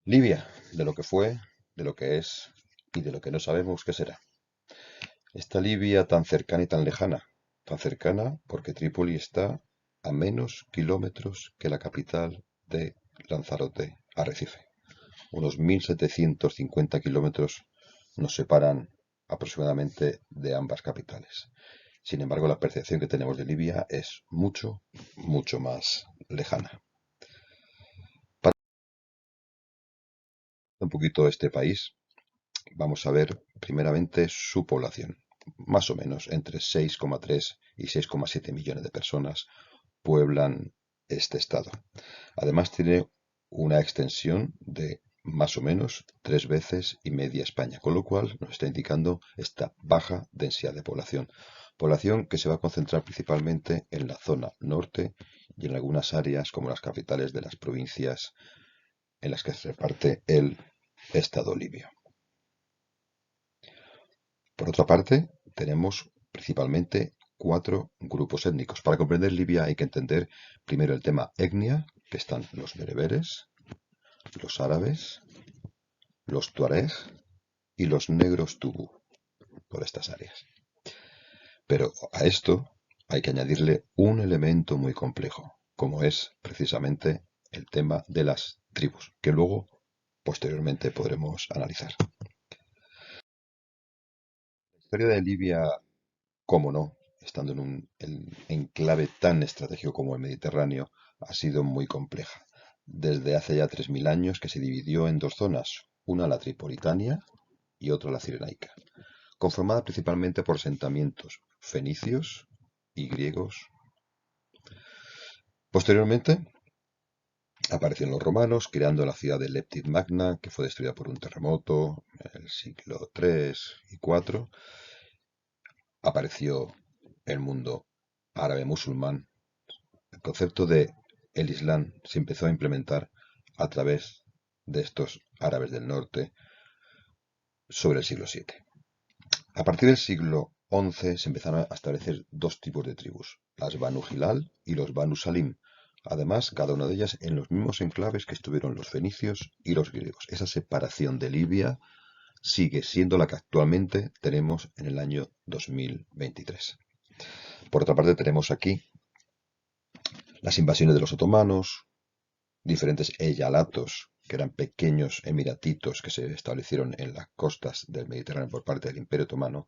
Libia, de lo que fue, de lo que es y de lo que no sabemos qué será. Esta Libia tan cercana y tan cercana porque Trípoli está a menos kilómetros que la capital de Lanzarote, Arrecife. Unos 1750 kilómetros nos separan aproximadamente de ambas capitales. Sin embargo, la percepción que tenemos de Libia es mucho, mucho más lejana. Un poquito este país, vamos a ver primeramente su población. Más o menos entre 6,3 y 6,7 millones de personas pueblan este estado. Además tiene una extensión de más o menos 3 veces y media España, con lo cual nos está indicando esta baja densidad de población. Población que se va a concentrar principalmente en la zona norte y en algunas áreas como las capitales de las provincias en las que se reparte el Estado libio. Por otra parte, tenemos principalmente 4 grupos étnicos. Para comprender Libia hay que entender primero el tema etnia, que están los bereberes, los árabes, los tuareg y los negros tubú, por estas áreas. Pero a esto hay que añadirle un elemento muy complejo, como es precisamente el tema de las tribus, que luego posteriormente podremos analizar. La historia de Libia, cómo no, estando en un enclave tan estratégico como el Mediterráneo, ha sido muy compleja. Desde hace ya 3000 años que se dividió en dos zonas, una la Tripolitania y otra la Cirenaica, conformada principalmente por asentamientos fenicios y griegos. Posteriormente aparecieron los romanos, creando la ciudad de Leptis Magna, que fue destruida por un terremoto en el siglo III y IV. Apareció el mundo árabe musulmán. El concepto de el Islam se empezó a implementar a través de estos árabes del norte sobre el siglo VII. A partir del siglo XI se empezaron a establecer dos tipos de tribus, las Banu Hilal y los Banu Salim. Además, cada una de ellas en los mismos enclaves que estuvieron los fenicios y los griegos. Esa separación de Libia sigue siendo la que actualmente tenemos en el año 2023. Por otra parte, tenemos aquí las invasiones de los otomanos, diferentes eyalatos, que eran pequeños emiratitos que se establecieron en las costas del Mediterráneo por parte del Imperio Otomano.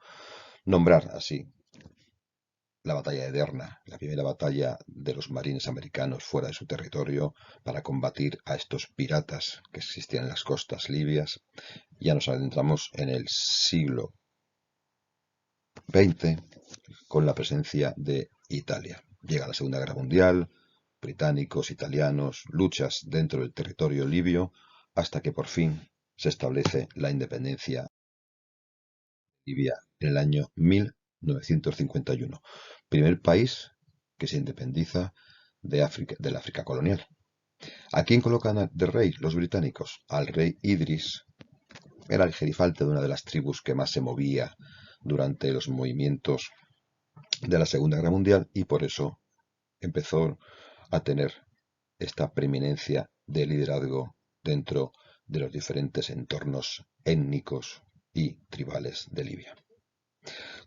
Nombrar así la batalla de Derna, la primera batalla de los marines americanos fuera de su territorio para combatir a estos piratas que existían en las costas libias. Ya nos adentramos en el siglo XX con la presencia de Italia. Llega la Segunda Guerra Mundial, británicos, italianos, luchas dentro del territorio libio, hasta que por fin se establece la independencia Libia en el año 1951. Primer país que se independiza de África, del África colonial. ¿A quién colocan de rey los británicos? Al rey Idris. Era el gerifalte de una de las tribus que más se movía durante los movimientos de la Segunda Guerra Mundial y por eso empezó a tener esta preeminencia de liderazgo dentro de los diferentes entornos étnicos y tribales de Libia.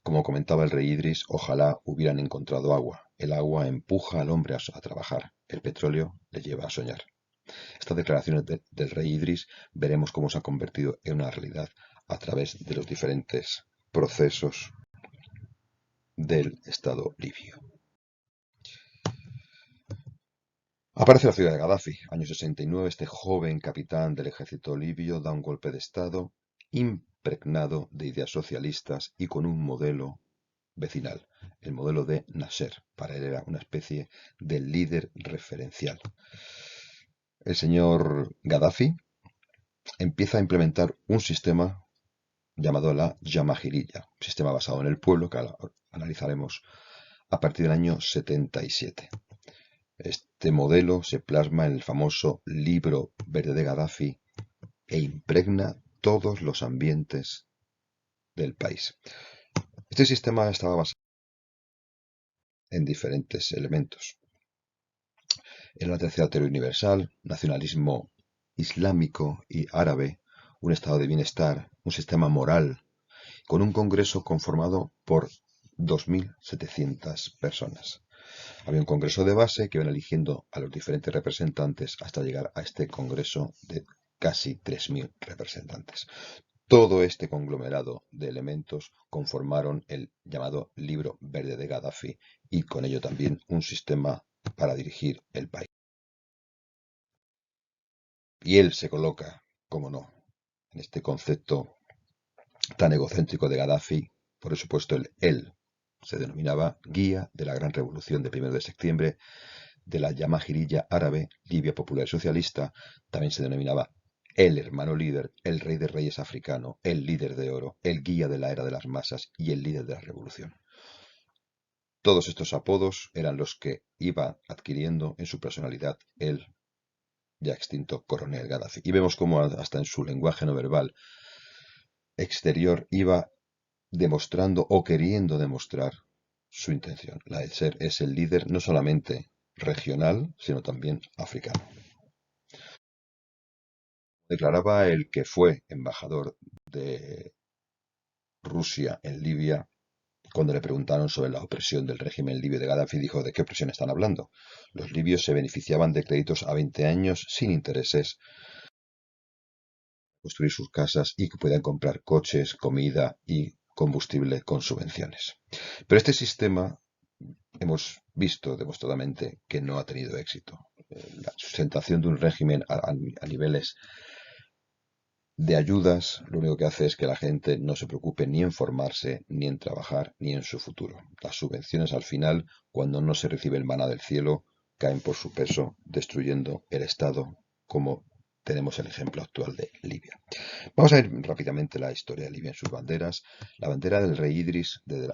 Como comentaba el rey Idris, ojalá hubieran encontrado agua. El agua empuja al hombre a trabajar, el petróleo le lleva a soñar. Estas declaraciones del rey Idris veremos cómo se han convertido en una realidad a través de los diferentes procesos del Estado libio. Aparece la figura de Gaddafi. Año 69, este joven capitán del ejército libio da un golpe de Estado impregnado de ideas socialistas y con un modelo vecinal, el modelo de Nasser. Para él era una especie de líder referencial. El señor Gaddafi empieza a implementar un sistema llamado la Jamahiriyya, un sistema basado en el pueblo que analizaremos a partir del año 77. Este modelo se plasma en el famoso Libro Verde de Gaddafi e impregna todos los ambientes del país. Este sistema estaba basado en diferentes elementos. Era la tercera teoría universal, nacionalismo islámico y árabe, un estado de bienestar, un sistema moral, con un congreso conformado por 2.700 personas. Había un congreso de base que iban eligiendo a los diferentes representantes hasta llegar a este congreso de casi 3.000 representantes. Todo este conglomerado de elementos conformaron el llamado Libro Verde de Gaddafi y con ello también un sistema para dirigir el país. Y él se coloca, como no, en este concepto tan egocéntrico de Gaddafi, por supuesto él se denominaba guía de la gran revolución de 1 de septiembre de la Yamahirilla árabe, Libia Popular Socialista, también se denominaba el hermano líder, el rey de reyes africano, el líder de oro, el guía de la era de las masas y el líder de la revolución. Todos estos apodos eran los que iba adquiriendo en su personalidad el ya extinto coronel Gaddafi. Y vemos cómo hasta en su lenguaje no verbal exterior iba demostrando o queriendo demostrar su intención, la de ser es el líder no solamente regional, sino también africano. Declaraba el que fue embajador de Rusia en Libia, cuando le preguntaron sobre la opresión del régimen libio de Gaddafi, dijo: ¿de qué opresión están hablando? Los libios se beneficiaban de créditos a 20 años sin intereses, construir sus casas y que puedan comprar coches, comida y combustible con subvenciones. Pero este sistema hemos visto demostradamente que no ha tenido éxito. La sustentación de un régimen a niveles de ayudas, lo único que hace es que la gente no se preocupe ni en formarse, ni en trabajar, ni en su futuro. Las subvenciones al final, cuando no se recibe el maná del cielo, caen por su peso, destruyendo el Estado, como tenemos el ejemplo actual de Libia. Vamos a ver rápidamente la historia de Libia en sus banderas. La bandera del rey Idris, desde el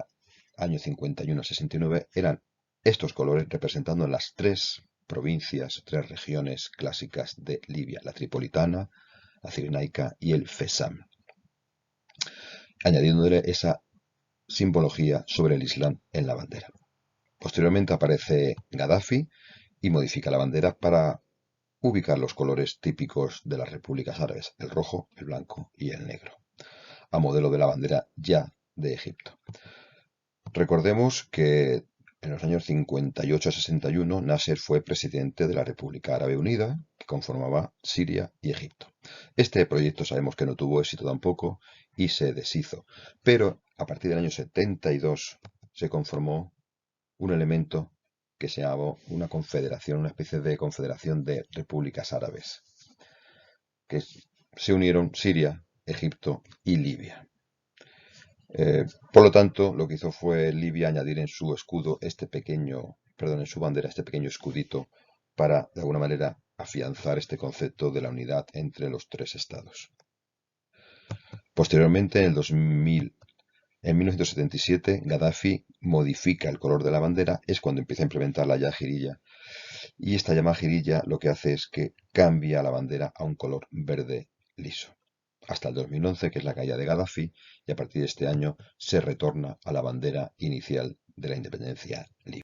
año 51 al 69, eran estos colores representando las tres provincias, tres regiones clásicas de Libia: la tripolitana, la cirenaica y el Fesam, añadiéndole esa simbología sobre el Islam en la bandera. Posteriormente aparece Gaddafi y modifica la bandera para ubicar los colores típicos de las repúblicas árabes: el rojo, el blanco y el negro, a modelo de la bandera ya de Egipto. Recordemos que en los años 58 a 61 Nasser fue presidente de la República Árabe Unida, que conformaba Siria y Egipto. Este proyecto sabemos que no tuvo éxito tampoco y se deshizo, pero a partir del año 72 se conformó un elemento que se llamó una confederación, una especie de confederación de repúblicas árabes, que se unieron Siria, Egipto y Libia. Por lo tanto, lo que hizo fue Libia añadir en su escudo en su bandera este pequeño escudito para, de alguna manera, afianzar este concepto de la unidad entre los tres estados. Posteriormente, en 1977, Gaddafi modifica el color de la bandera, es cuando empieza a implementar la yahirilla, y esta yahirilla lo que hace es que cambia la bandera a un color verde liso, hasta el 2011, que es la caída de Gaddafi, y a partir de este año se retorna a la bandera inicial de la independencia libia.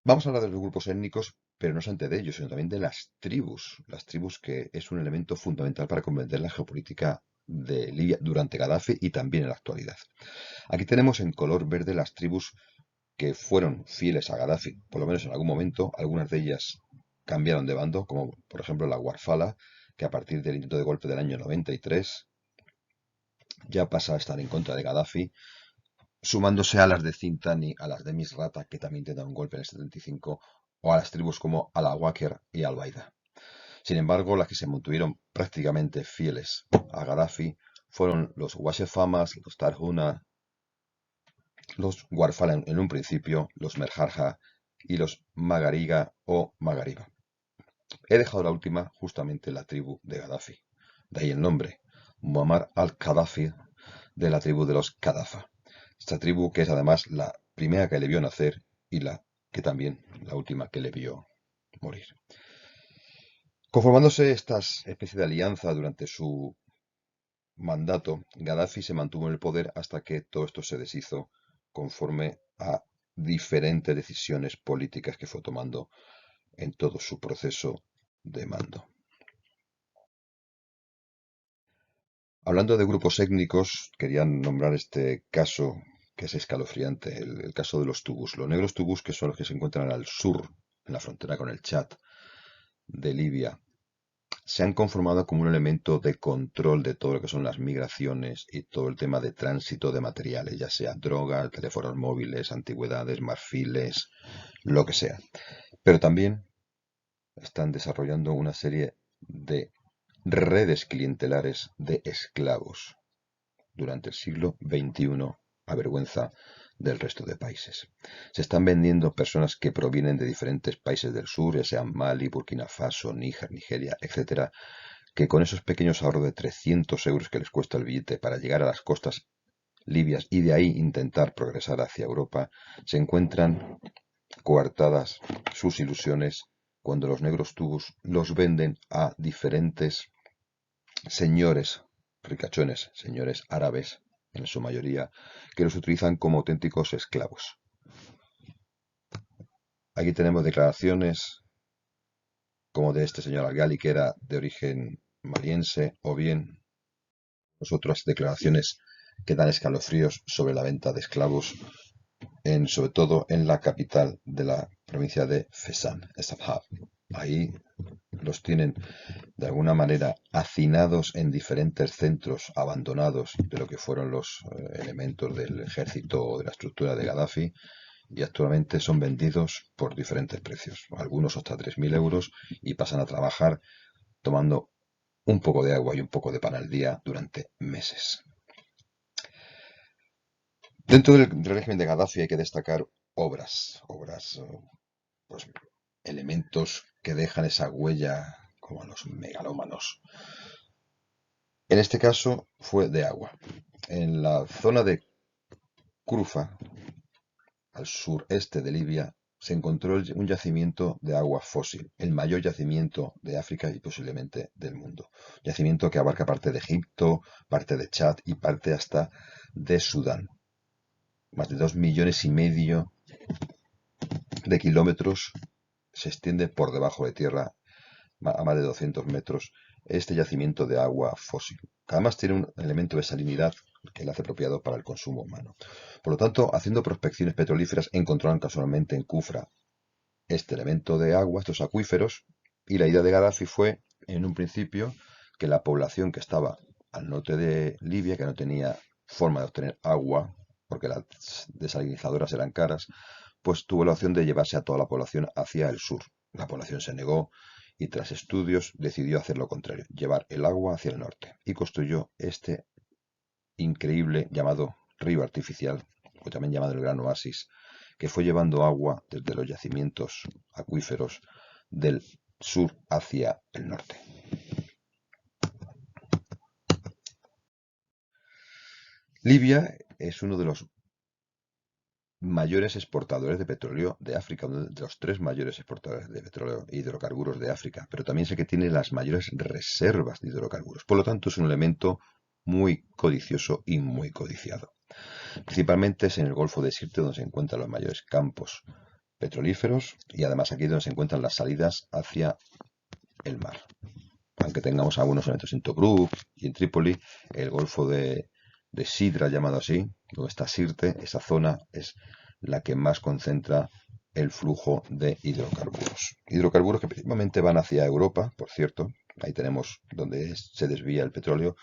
Vamos a hablar de los grupos étnicos, pero no solamente de ellos, sino también de las tribus que es un elemento fundamental para comprender la geopolítica de Libia durante Gaddafi y también en la actualidad. Aquí tenemos en color verde las tribus que fueron fieles a Gaddafi, por lo menos en algún momento. Algunas de ellas cambiaron de bando, como por ejemplo la Warfala, que a partir del intento de golpe del año 93 ya pasa a estar en contra de Gaddafi, sumándose a las de Zintani, a las de Misrata, que también intentaron un golpe en el 75, o a las tribus como Al-Awakir y Al-Baida. Sin embargo, las que se mantuvieron prácticamente fieles a Gaddafi fueron los Washefamas, los Tarhuna, los Warfala en un principio, los Merjarja y los Magariga o Magariba. He dejado la última, justamente la tribu de Gaddafi. De ahí el nombre, Muammar al-Qaddafi, de la tribu de los Qaddafa. Esta tribu que es además la primera que le vio nacer y la que también la última que le vio morir. Conformándose estas especies de alianza durante su mandato, Gaddafi se mantuvo en el poder hasta que todo esto se deshizo conforme a diferentes decisiones políticas que fue tomando en todo su proceso de mando. Hablando de grupos étnicos, quería nombrar este caso que es escalofriante, el caso de los tubús. Los negros tubús, que son los que se encuentran al sur, en la frontera con el Chad de Libia, se han conformado como un elemento de control de todo lo que son las migraciones y todo el tema de tránsito de materiales, ya sea drogas, teléfonos móviles, antigüedades, marfiles, lo que sea. Pero también están desarrollando una serie de redes clientelares de esclavos durante el siglo XXI, a vergüenza del resto de países. Se están vendiendo personas que provienen de diferentes países del sur, ya sean Mali, Burkina Faso, Níger, Nigeria, etcétera, que con esos pequeños ahorros de 300 euros que les cuesta el billete para llegar a las costas libias y de ahí intentar progresar hacia Europa, se encuentran coartadas sus ilusiones cuando los negros tubos los venden a diferentes señores ricachones, señores árabes en su mayoría, que los utilizan como auténticos esclavos. Aquí tenemos declaraciones como de este señor Algali, que era de origen maliense, o bien otras declaraciones que dan escalofríos sobre la venta de esclavos, sobre todo en la capital de la provincia de Fezzan, Sabha. Ahí los tienen de alguna manera hacinados en diferentes centros abandonados de lo que fueron los elementos del ejército o de la estructura de Gaddafi, y actualmente son vendidos por diferentes precios, algunos hasta 3.000 euros, y pasan a trabajar tomando un poco de agua y un poco de pan al día durante meses. Dentro del régimen de Gaddafi hay que destacar obras, pues, elementos que dejan esa huella como a los megalómanos. En este caso fue de agua. En la zona de Krufa, al sureste de Libia, se encontró un yacimiento de agua fósil, el mayor yacimiento de África y posiblemente del mundo. Yacimiento que abarca parte de Egipto, parte de Chad y parte hasta de Sudán. Más de 2,5 millones de kilómetros se extiende por debajo de tierra a más de 200 metros este yacimiento de agua fósil. Además tiene un elemento de salinidad que le hace apropiado para el consumo humano. Por lo tanto, haciendo prospecciones petrolíferas, encontraron casualmente en Kufra este elemento de agua, estos acuíferos, y la idea de Gaddafi fue, en un principio, que la población que estaba al norte de Libia, que no tenía forma de obtener agua, porque las desalinizadoras eran caras, pues tuvo la opción de llevarse a toda la población hacia el sur. La población se negó y tras estudios decidió hacer lo contrario, llevar el agua hacia el norte, y construyó este increíble llamado río artificial, o también llamado el Gran Oasis, que fue llevando agua desde los yacimientos acuíferos del sur hacia el norte. Libia es uno de los mayores exportadores de petróleo de África, uno de los 3 mayores exportadores de petróleo e hidrocarburos de África, pero también sé que tiene las mayores reservas de hidrocarburos. Por lo tanto, es un elemento muy codicioso y muy codiciado. Principalmente es en el Golfo de Sirte donde se encuentran los mayores campos petrolíferos y además aquí donde se encuentran las salidas hacia el mar. Aunque tengamos algunos elementos en Tobruk y en Trípoli, el Golfo de Sidra, llamado así, donde está Sirte, esa zona es la que más concentra el flujo de hidrocarburos. Hidrocarburos que principalmente van hacia Europa, por cierto. Ahí tenemos donde se desvía el petróleo.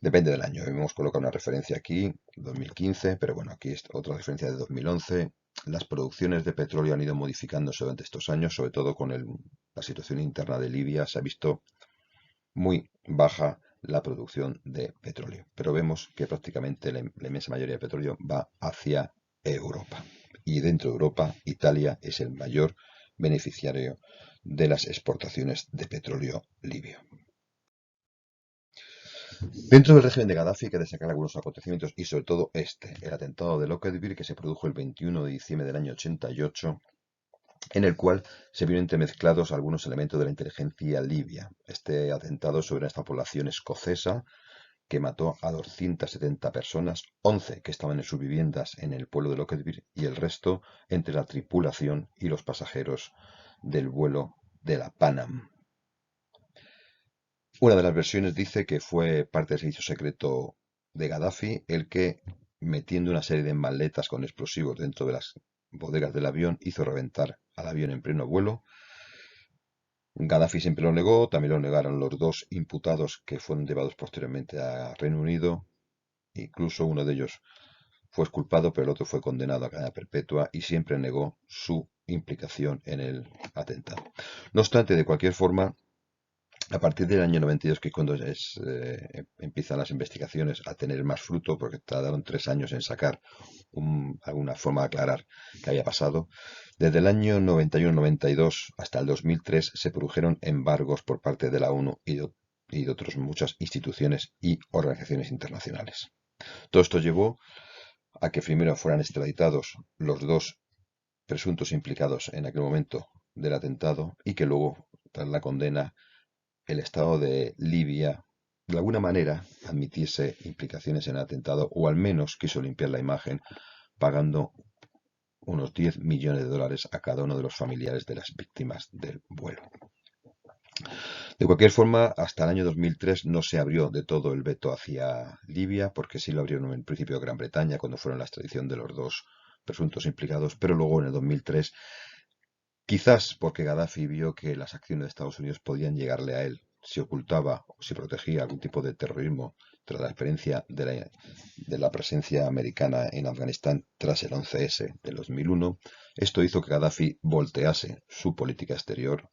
Depende del año. Hemos colocado una referencia aquí, 2015, pero bueno, aquí es otra referencia de 2011. Las producciones de petróleo han ido modificándose durante estos años, sobre todo con la situación interna de Libia. Se ha visto muy baja la producción de petróleo, pero vemos que prácticamente la inmensa mayoría de petróleo va hacia Europa. Y dentro de Europa, Italia es el mayor beneficiario de las exportaciones de petróleo libio. Dentro del régimen de Gaddafi hay que destacar algunos acontecimientos y sobre todo el atentado de Lockerbie, que se produjo el 21 de diciembre del año 88, en el cual se vieron entremezclados algunos elementos de la inteligencia libia. Este atentado sobre esta población escocesa que mató a 270 personas, 11 que estaban en sus viviendas en el pueblo de Lockerbie y el resto entre la tripulación y los pasajeros del vuelo de la Pan Am. Una de las versiones dice que fue parte del servicio secreto de Gaddafi el que, metiendo una serie de maletas con explosivos dentro de las bodegas del avión, hizo reventar al avión en pleno vuelo. Gaddafi siempre lo negó, también lo negaron los dos imputados que fueron llevados posteriormente a Reino Unido. Incluso uno de ellos fue exculpado, pero el otro fue condenado a cadena perpetua y siempre negó su implicación en el atentado. No obstante, de cualquier forma, a partir del año 92, que es cuando empiezan las investigaciones a tener más fruto, porque tardaron 3 años en sacar alguna forma de aclarar qué había pasado, desde el año 91-92 hasta el 2003 se produjeron embargos por parte de la ONU y de otras muchas instituciones y organizaciones internacionales. Todo esto llevó a que primero fueran extraditados los dos presuntos implicados en aquel momento del atentado y que luego, tras la condena, el Estado de Libia de alguna manera admitiese implicaciones en el atentado o al menos quiso limpiar la imagen pagando unos 10 millones de dólares a cada uno de los familiares de las víctimas del vuelo. De cualquier forma, hasta el año 2003 no se abrió de todo el veto hacia Libia, porque sí lo abrieron en principio Gran Bretaña cuando fueron la extradición de los dos presuntos implicados, pero luego en el 2003, quizás porque Gaddafi vio que las acciones de Estados Unidos podían llegarle a él, si ocultaba o si protegía algún tipo de terrorismo tras la experiencia de la presencia americana en Afganistán tras el 11S del 2001, esto hizo que Gaddafi voltease su política exterior,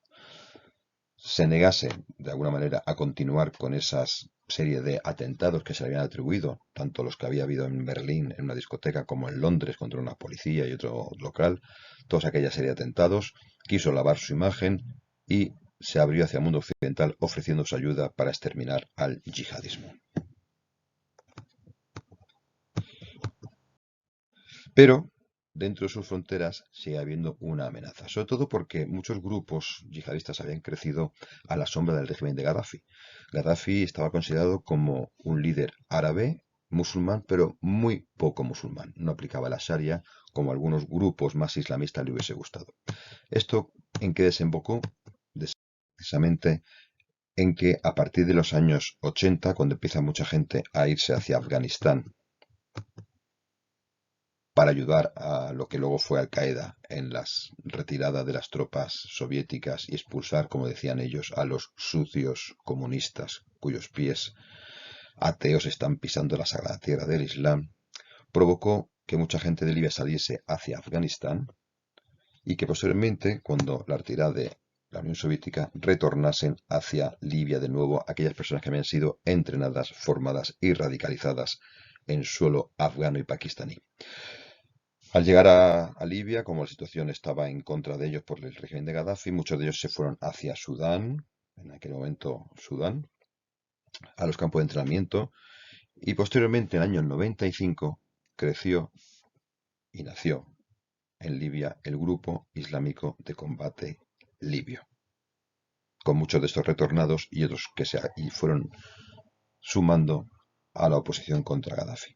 se negase de alguna manera a continuar con esas serie de atentados que se le habían atribuido, tanto los que había habido en Berlín en una discoteca como en Londres contra una policía y otro local, toda aquella serie de atentados, quiso lavar su imagen y se abrió hacia el mundo occidental ofreciendo su ayuda para exterminar al yihadismo. Pero dentro de sus fronteras sigue habiendo una amenaza, sobre todo porque muchos grupos yihadistas habían crecido a la sombra del régimen de Gaddafi. Gaddafi estaba considerado como un líder árabe, musulmán, pero muy poco musulmán. No aplicaba la Sharia como algunos grupos más islamistas le hubiese gustado. ¿Esto en qué desembocó? Precisamente en que a partir de los años 80, cuando empieza mucha gente a irse hacia Afganistán para ayudar a lo que luego fue Al-Qaeda en las retiradas de las tropas soviéticas y expulsar, como decían ellos, a los sucios comunistas cuyos pies ateos están pisando la sagrada tierra del Islam, provocó que mucha gente de Libia saliese hacia Afganistán y que posteriormente, cuando la retirada de la Unión Soviética, retornasen hacia Libia de nuevo aquellas personas que habían sido entrenadas, formadas y radicalizadas en suelo afgano y pakistaní. Al llegar a Libia, como la situación estaba en contra de ellos por el régimen de Gaddafi, muchos de ellos se fueron hacia Sudán, en aquel momento Sudán, a los campos de entrenamiento, y posteriormente, en el año 95, creció y nació en Libia el Grupo Islámico de Combate Libio, con muchos de estos retornados y otros que fueron sumando a la oposición contra Gaddafi.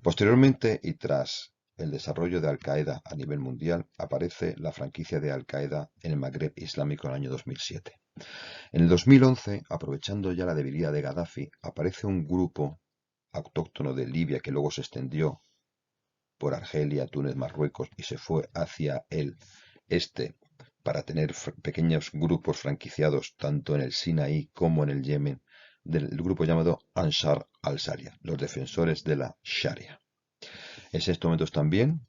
Posteriormente, y tras el desarrollo de Al-Qaeda a nivel mundial, aparece la franquicia de Al-Qaeda en el Magreb Islámico en el año 2007. En el 2011, aprovechando ya la debilidad de Gaddafi, aparece un grupo autóctono de Libia que luego se extendió por Argelia, Túnez, Marruecos y se fue hacia el este para tener pequeños grupos franquiciados tanto en el Sinaí como en el Yemen, del grupo llamado Ansar al-Sharia, los defensores de la Sharia. En estos momentos también,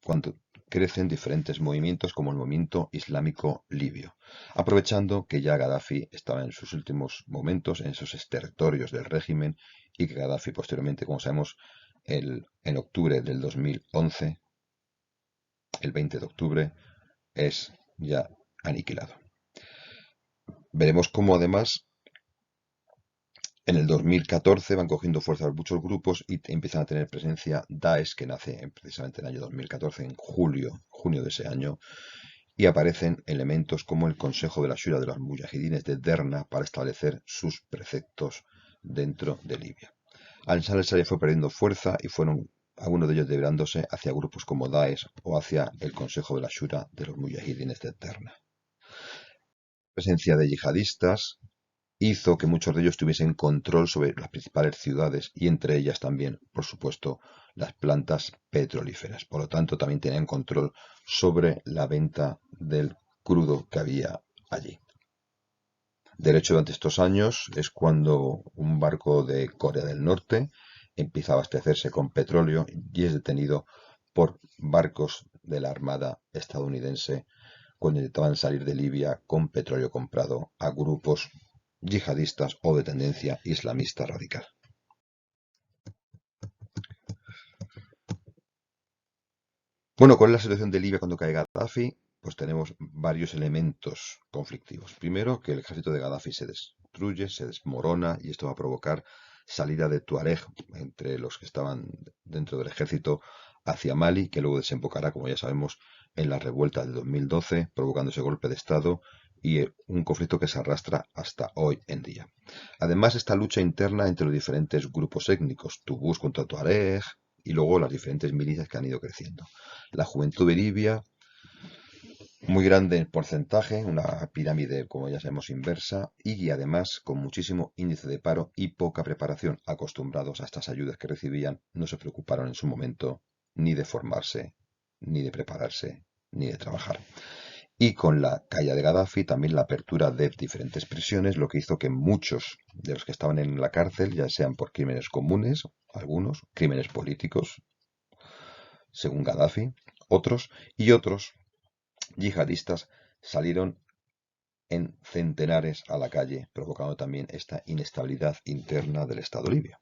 cuando crecen diferentes movimientos como el movimiento islámico libio, aprovechando que ya Gaddafi estaba en sus últimos momentos en esos territorios del régimen y que Gaddafi posteriormente, como sabemos, en octubre del 2011, el 20 de octubre, es ya aniquilado. Veremos cómo además en el 2014 van cogiendo fuerza muchos grupos y empiezan a tener presencia Daesh, que nace precisamente en el año 2014, en junio de ese año, y aparecen elementos como el Consejo de la Shura de los Mujahidines de Derna para establecer sus preceptos dentro de Libia. Ansar fue perdiendo fuerza y fueron algunos de ellos deberándose hacia grupos como Daesh o hacia el Consejo de la Shura de los Mujahidines de Terna. La presencia de yihadistas hizo que muchos de ellos tuviesen control sobre las principales ciudades y entre ellas también, por supuesto, las plantas petrolíferas. Por lo tanto, también tenían control sobre la venta del crudo que había allí. De hecho, durante estos años es cuando un barco de Corea del Norte empieza a abastecerse con petróleo y es detenido por barcos de la Armada estadounidense cuando intentaban salir de Libia con petróleo comprado a grupos yihadistas o de tendencia islamista radical. Bueno, ¿cuál es la situación de Libia cuando cae Gaddafi? Pues tenemos varios elementos conflictivos. Primero, que el ejército de Gaddafi se destruye, se desmorona y esto va a provocar salida de Tuareg entre los que estaban dentro del ejército hacia Mali, que luego desembocará, como ya sabemos, en la revuelta de 2012, provocando ese golpe de Estado y un conflicto que se arrastra hasta hoy en día. Además, esta lucha interna entre los diferentes grupos étnicos, Tubús contra Tuareg y luego las diferentes milicias que han ido creciendo. La juventud de Libia, muy grande en porcentaje, una pirámide, como ya sabemos, inversa, y además con muchísimo índice de paro y poca preparación. Acostumbrados a estas ayudas que recibían, no se preocuparon en su momento ni de formarse, ni de prepararse, ni de trabajar. Y con la caída de Gaddafi, también la apertura de diferentes prisiones, lo que hizo que muchos de los que estaban en la cárcel, ya sean por crímenes comunes, algunos, crímenes políticos, según Gaddafi, otros yihadistas salieron en centenares a la calle, provocando también esta inestabilidad interna del Estado libio.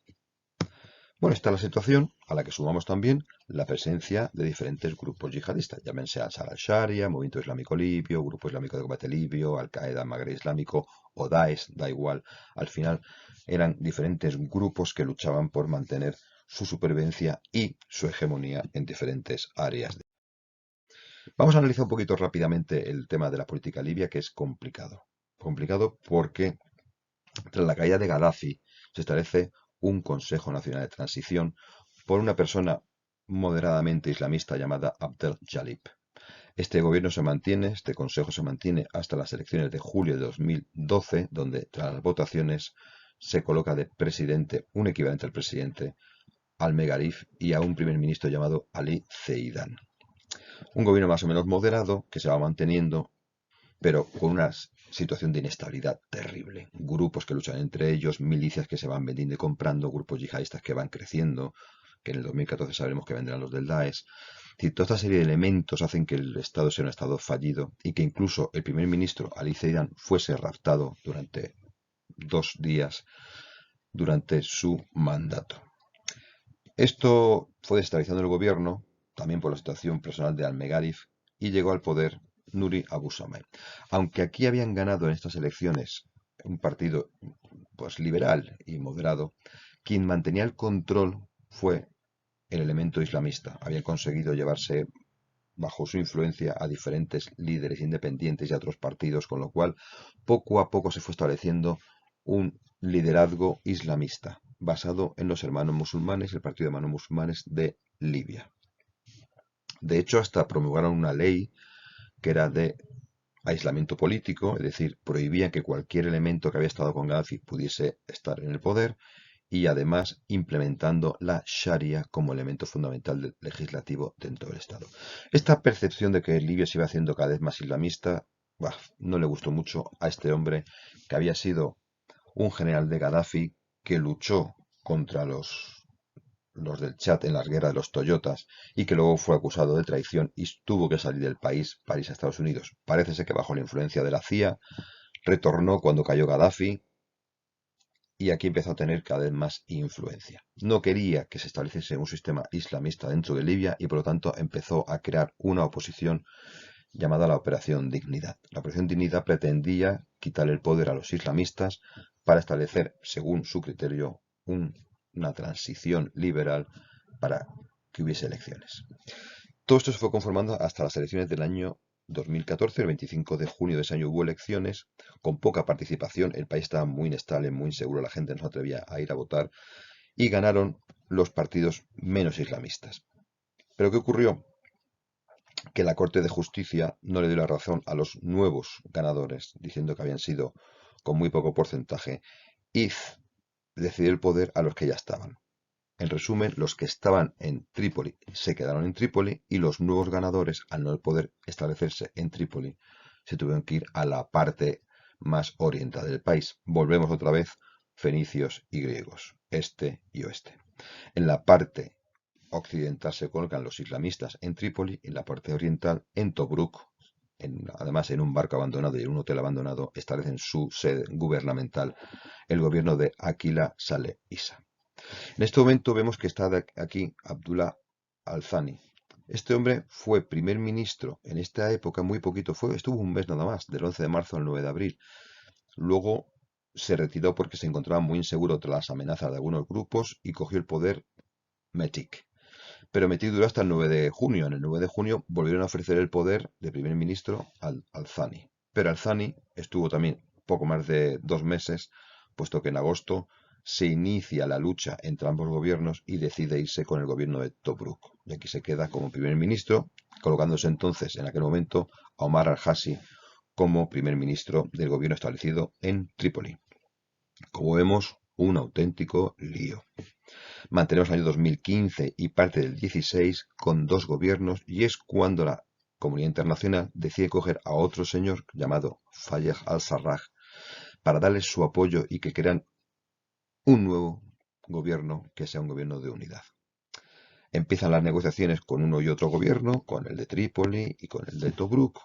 Bueno, esta es la situación a la que sumamos también la presencia de diferentes grupos yihadistas, llámense Ansar al-Sharia, Movimiento Islámico Libio, Grupo Islámico de Combate Libio, Al-Qaeda, Magreb Islámico o Daesh, da igual. Al final eran diferentes grupos que luchaban por mantener su supervivencia y su hegemonía en diferentes áreas. Vamos a analizar un poquito rápidamente el tema de la política libia, que es complicado. Complicado porque tras la caída de Gaddafi se establece un Consejo Nacional de Transición por una persona moderadamente islamista llamada Abdel Jalib. Este gobierno se mantiene, este consejo se mantiene hasta las elecciones de julio de 2012, donde tras las votaciones se coloca de presidente, un equivalente al presidente, al-Megharif y a un primer ministro llamado Ali Zeidan. Un gobierno más o menos moderado que se va manteniendo, pero con una situación de inestabilidad terrible. Grupos que luchan entre ellos, milicias que se van vendiendo y comprando, grupos yihadistas que van creciendo, que en el 2014 sabremos que vendrán los del Daesh. Y toda esta serie de elementos hacen que el Estado sea un Estado fallido y que incluso el primer ministro Ali Zeidan fuese raptado durante 2 días durante su mandato. Esto fue desestabilizando el gobierno, también por la situación personal de Al-Megharif, y llegó al poder Nuri Abu Sameh. Aunque aquí habían ganado en estas elecciones un partido pues liberal y moderado, quien mantenía el control fue el elemento islamista. Había conseguido llevarse bajo su influencia a diferentes líderes independientes y a otros partidos, con lo cual poco a poco se fue estableciendo un liderazgo islamista basado en los hermanos musulmanes, el partido de hermanos musulmanes de Libia. De hecho, hasta promulgaron una ley que era de aislamiento político, es decir, prohibían que cualquier elemento que había estado con Gaddafi pudiese estar en el poder y además implementando la Sharia como elemento fundamental legislativo dentro del Estado. Esta percepción de que Libia se iba haciendo cada vez más islamista, no le gustó mucho a este hombre que había sido un general de Gaddafi que luchó contra los del Chad en las guerras de los Toyotas y que luego fue acusado de traición y tuvo que salir del país para irse a Estados Unidos. Parece ser que bajo la influencia de la CIA retornó cuando cayó Gaddafi y aquí empezó a tener cada vez más influencia. No quería que se estableciese un sistema islamista dentro de Libia y por lo tanto empezó a crear una oposición llamada la Operación Dignidad. La Operación Dignidad pretendía quitar el poder a los islamistas para establecer, según su criterio, una transición liberal para que hubiese elecciones. Todo esto se fue conformando hasta las elecciones del año 2014, el 25 de junio de ese año hubo elecciones con poca participación, el país estaba muy inestable, muy inseguro, la gente no se atrevía a ir a votar y ganaron los partidos menos islamistas. ¿Pero qué ocurrió? Que la Corte de Justicia no le dio la razón a los nuevos ganadores, diciendo que habían sido con muy poco porcentaje, y decidió el poder a los que ya estaban. En resumen, los que estaban en Trípoli se quedaron en Trípoli y los nuevos ganadores, al no poder establecerse en Trípoli, se tuvieron que ir a la parte más oriental del país. Volvemos otra vez, fenicios y griegos, este y oeste. En la parte occidental se colocan los islamistas en Trípoli, en la parte oriental en Tobruk, además en un barco abandonado y en un hotel abandonado, establecen su sede gubernamental, el gobierno de Aquila Saleh Isa. En este momento vemos que está aquí Abdullah al-Thani. Este hombre fue primer ministro en esta época muy poquito, estuvo un mes nada más, del 11 de marzo al 9 de abril. Luego se retiró porque se encontraba muy inseguro tras las amenazas de algunos grupos y cogió el poder Metik. Pero Metik duró hasta el 9 de junio. En el 9 de junio volvieron a ofrecer el poder de primer ministro al-Thani. Pero al-Thani estuvo también poco más de 2 meses, puesto que en agosto se inicia la lucha entre ambos gobiernos y decide irse con el gobierno de Tobruk. Y aquí se queda como primer ministro, colocándose entonces en aquel momento a Omar al-Hassi como primer ministro del gobierno establecido en Trípoli. Como vemos, un auténtico lío. Mantenemos el año 2015 y parte del 16 con dos gobiernos y es cuando la comunidad internacional decide coger a otro señor llamado Fayez al-Sarraj para darles su apoyo y que crean un nuevo gobierno que sea un gobierno de unidad. Empiezan las negociaciones con uno y otro gobierno, con el de Trípoli y con el de Tobruk,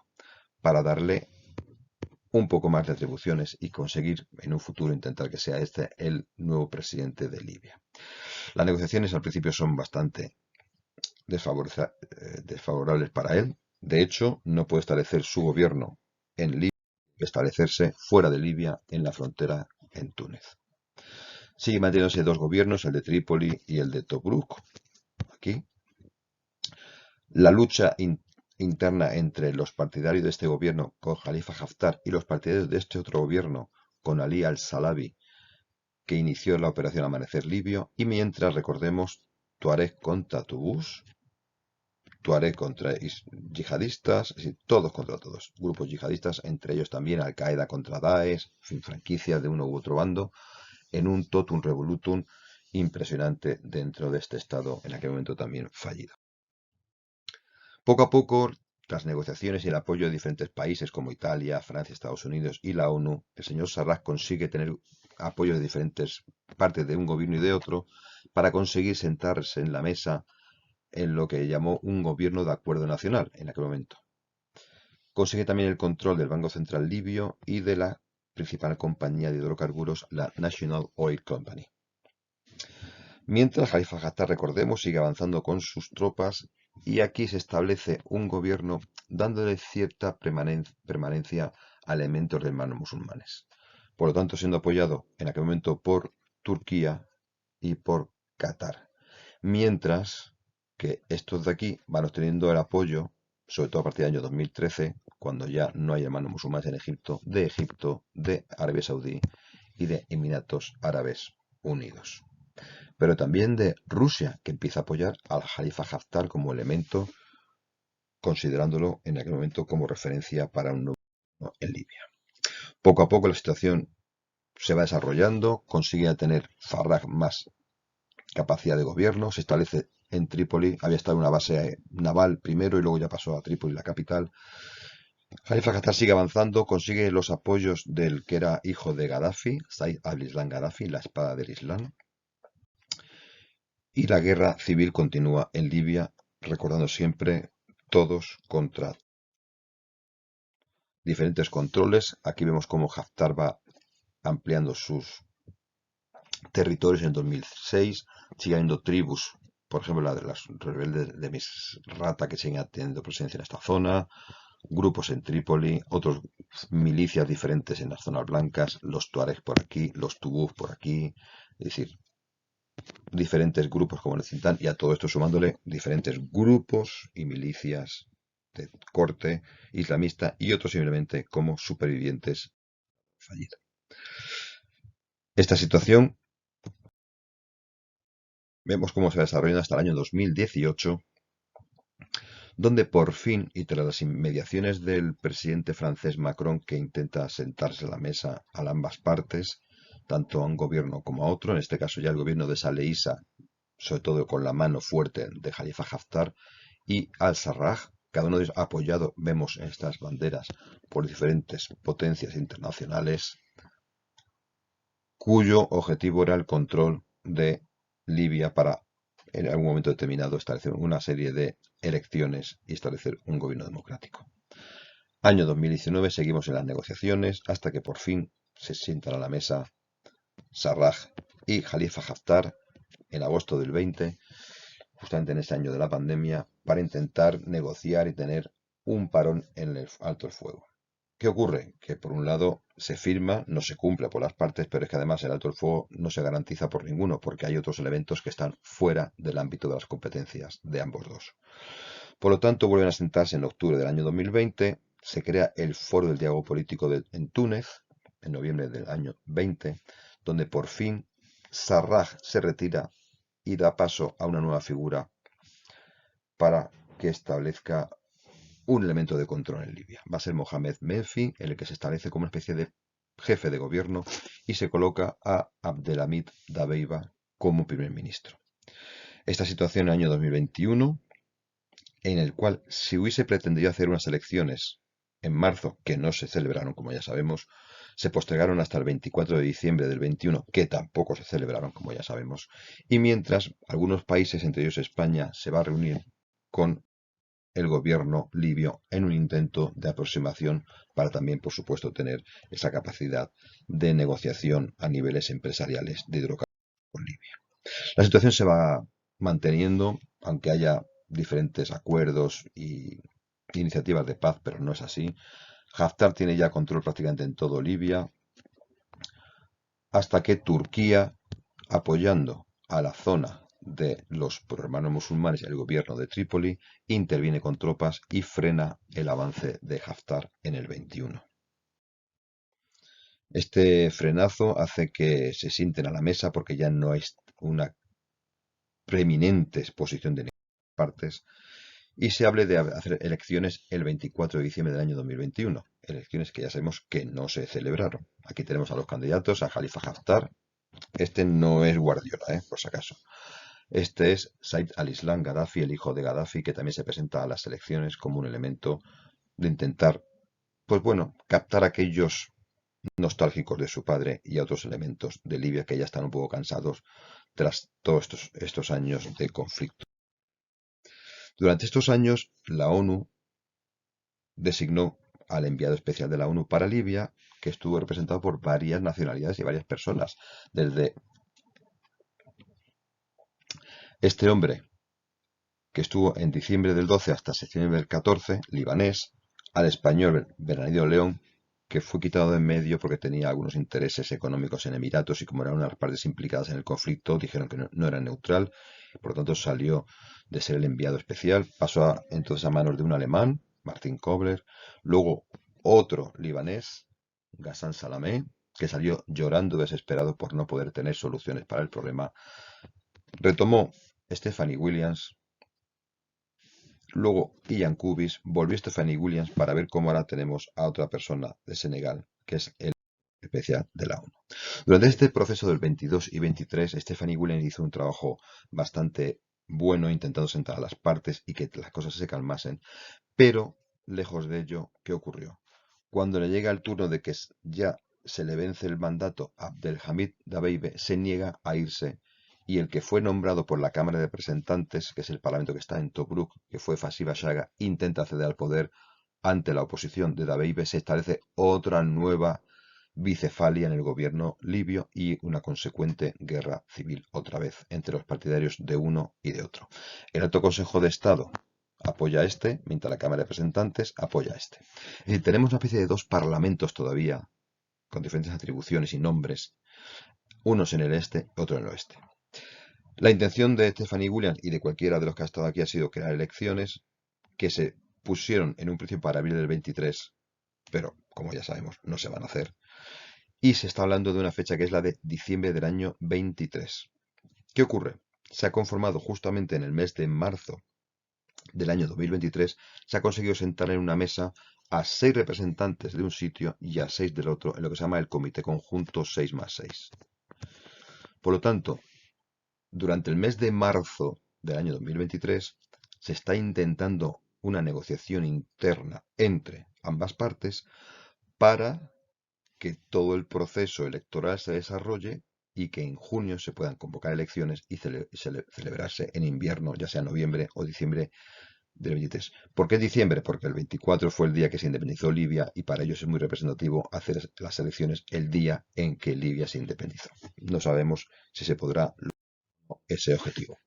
para darle un poco más de atribuciones y conseguir en un futuro intentar que sea este el nuevo presidente de Libia. Las negociaciones al principio son bastante desfavorables para él. De hecho, no puede establecer su gobierno en Libia, establecerse fuera de Libia en la frontera en Túnez. Sigue manteniéndose dos gobiernos, el de Trípoli y el de Tobruk. Aquí. La lucha interna entre los partidarios de este gobierno con Khalifa Haftar y los partidarios de este otro gobierno con Ali al-Salabi, que inició la operación Amanecer Libio, y mientras, recordemos, Tuareg contra Tubús, Tuareg contra yihadistas, es decir, todos contra todos, grupos yihadistas, entre ellos también Al-Qaeda contra Daesh, franquicias de uno u otro bando, en un totum revolutum impresionante dentro de este estado, en aquel momento también fallido. Poco a poco, tras negociaciones y el apoyo de diferentes países como Italia, Francia, Estados Unidos y la ONU, el señor Sarraj consigue tener apoyo de diferentes partes de un gobierno y de otro para conseguir sentarse en la mesa en lo que llamó un gobierno de acuerdo nacional en aquel momento. Consigue también el control del Banco Central Libio y de la principal compañía de hidrocarburos, la National Oil Company. Mientras, Khalifa Haftar, recordemos, sigue avanzando con sus tropas y aquí se establece un gobierno dándole cierta permanencia a elementos de hermanos musulmanes. Por lo tanto, siendo apoyado en aquel momento por Turquía y por Qatar. Mientras que estos de aquí van obteniendo el apoyo, sobre todo a partir del año 2013, cuando ya no hay hermanos musulmanes en Egipto, de Arabia Saudí y de Emiratos Árabes Unidos. Pero también de Rusia, que empieza a apoyar al Khalifa Haftar como elemento, considerándolo en aquel momento como referencia para un nuevo gobierno en Libia. Poco a poco la situación se va desarrollando, consigue tener Farraj más capacidad de gobierno, se establece en Trípoli, había estado en una base naval primero y luego ya pasó a Trípoli, la capital. Khalifa Haftar sigue avanzando, consigue los apoyos del que era hijo de Gaddafi, Said al-Islam Gaddafi, la espada del Islam. Y la guerra civil continúa en Libia, recordando siempre todos contra diferentes controles. Aquí vemos cómo Haftar va ampliando sus territorios en 2006, sigue habiendo tribus, por ejemplo la de las rebeldes de Misrata que siguen teniendo presencia en esta zona, grupos en Trípoli, otros milicias diferentes en las zonas blancas, los Tuareg por aquí, los Tubús por aquí, es decir, diferentes grupos como el Cintán y a todo esto sumándole diferentes grupos y milicias de corte islamista y otros simplemente como supervivientes fallidos. Esta situación vemos cómo se va desarrollando hasta el año 2018, donde por fin, y tras las inmediaciones del presidente francés Macron, que intenta sentarse a la mesa a ambas partes, tanto a un gobierno como a otro, en este caso ya el gobierno de Saleisa, sobre todo con la mano fuerte de Khalifa Haftar, y al-Sarraj, cada uno de ellos apoyado, vemos estas banderas, por diferentes potencias internacionales, cuyo objetivo era el control de Libia para, en algún momento determinado, establecer una serie de elecciones y establecer un gobierno democrático. Año 2019, seguimos en las negociaciones hasta que por fin se sientan a la mesa Sarraj y Khalifa Haftar en agosto del 20, justamente en este año de la pandemia, para intentar negociar y tener un parón en el alto el fuego. ¿Qué ocurre? Que por un lado se firma, no se cumple por las partes, pero es que además el alto el fuego no se garantiza por ninguno, porque hay otros elementos que están fuera del ámbito de las competencias de ambos dos. Por lo tanto, vuelven a sentarse en octubre del año 2020, se crea el Foro del Diálogo Político en Túnez, en noviembre del año 20, donde por fin Sarraj se retira y da paso a una nueva figura para que establezca un elemento de control en Libia. Va a ser Mohamed Menfi, el que se establece como una especie de jefe de gobierno y se coloca a Abdelhamid Dabeiba como primer ministro. Esta situación en el año 2021, en el cual si hubiese pretendido hacer unas elecciones en marzo, que no se celebraron, como ya sabemos, se postergaron hasta el 24 de diciembre del 21, que tampoco se celebraron, como ya sabemos, y mientras algunos países, entre ellos España, se va a reunir con el gobierno libio en un intento de aproximación para también, por supuesto, tener esa capacidad de negociación a niveles empresariales de hidrocarburos con Libia. La situación se va manteniendo, aunque haya diferentes acuerdos y iniciativas de paz, pero no es así. Haftar tiene ya control prácticamente en todo Libia, hasta que Turquía, apoyando a la zona de los prohermanos musulmanes y el gobierno de Trípoli, interviene con tropas y frena el avance de Haftar en el 21. Este frenazo hace que se sienten a la mesa porque ya no hay una preeminente exposición de partes y se hable de hacer elecciones el 24 de diciembre del año 2021, elecciones que ya sabemos que no se celebraron. Aquí tenemos a los candidatos, a Khalifa Haftar. Este no es Guardiola, por si acaso. Este es Said al-Islam Gaddafi, el hijo de Gaddafi, que también se presenta a las elecciones como un elemento de intentar, pues bueno, captar a aquellos nostálgicos de su padre y a otros elementos de Libia que ya están un poco cansados tras todos estos años de conflicto. Durante estos años, la ONU designó al enviado especial de la ONU para Libia, que estuvo representado por varias nacionalidades y varias personas, desde este hombre, que estuvo en diciembre del 12 hasta septiembre del 14, libanés, al español Bernardino León, que fue quitado de en medio porque tenía algunos intereses económicos en Emiratos y como eran unas partes implicadas en el conflicto, dijeron que no era neutral, por lo tanto salió de ser el enviado especial, pasó entonces a manos de un alemán, Martin Kobler, luego otro libanés, Ghassan Salamé, que salió llorando desesperado por no poder tener soluciones para el problema. Retomó Stephanie Williams, luego Ian Cubis, volvió Stephanie Williams para ver cómo ahora tenemos a otra persona de Senegal, que es el especial de la ONU. Durante este proceso del 22 y 23, Stephanie Williams hizo un trabajo bastante bueno intentando sentar a las partes y que las cosas se calmasen, pero lejos de ello, ¿qué ocurrió? Cuando le llega el turno de que ya se le vence el mandato a Abdelhamid Dabeibe, se niega a irse y el que fue nombrado por la Cámara de Representantes, que es el parlamento que está en Tobruk, que fue Fazi Bashaga, intenta acceder al poder ante la oposición de Dabeibe, se establece otra nueva bicefalia en el gobierno libio y una consecuente guerra civil otra vez entre los partidarios de uno y de otro. El Alto Consejo de Estado apoya a este, mientras la Cámara de Representantes apoya a este. Es decir, tenemos una especie de dos parlamentos todavía, con diferentes atribuciones y nombres, unos en el este, otro en el oeste. La intención de Stephanie Williams y de cualquiera de los que ha estado aquí ha sido crear elecciones que se pusieron en un principio para abril del 23, pero como ya sabemos, no se van a hacer. Y se está hablando de una fecha que es la de diciembre del año 23. ¿Qué ocurre? Se ha conformado justamente en el mes de marzo del año 2023, se ha conseguido sentar en una mesa a 6 representantes de un sitio y a 6 del otro, en lo que se llama el Comité Conjunto 6+6. Por lo tanto, durante el mes de marzo del año 2023 se está intentando una negociación interna entre ambas partes para que todo el proceso electoral se desarrolle y que en junio se puedan convocar elecciones y celebrarse en invierno, ya sea noviembre o diciembre del 23. ¿Por qué diciembre? Porque el 24 fue el día que se independizó Libia y para ellos es muy representativo hacer las elecciones el día en que Libia se independizó. No sabemos si se podrá lograr ese objetivo.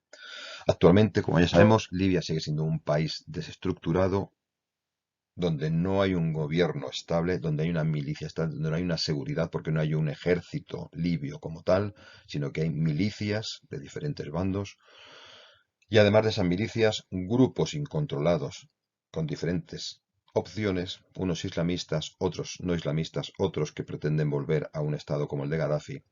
Actualmente, como ya sabemos, Libia sigue siendo un país desestructurado, donde no hay un gobierno estable, donde hay una milicia estable, donde no hay una seguridad, porque no hay un ejército libio como tal, sino que hay milicias de diferentes bandos. Y además de esas milicias, grupos incontrolados con diferentes opciones, unos islamistas, otros no islamistas, otros que pretenden volver a un estado como el de Gaddafi,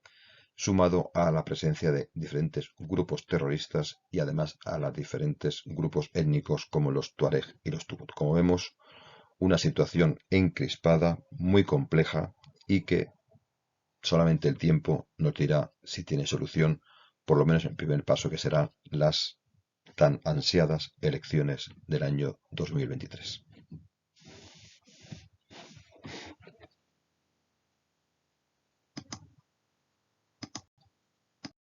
sumado a la presencia de diferentes grupos terroristas y además a los diferentes grupos étnicos como los tuareg y los tubut. Como vemos, una situación encrespada, muy compleja y que solamente el tiempo nos dirá si tiene solución, por lo menos en el primer paso que serán las tan ansiadas elecciones del año 2023.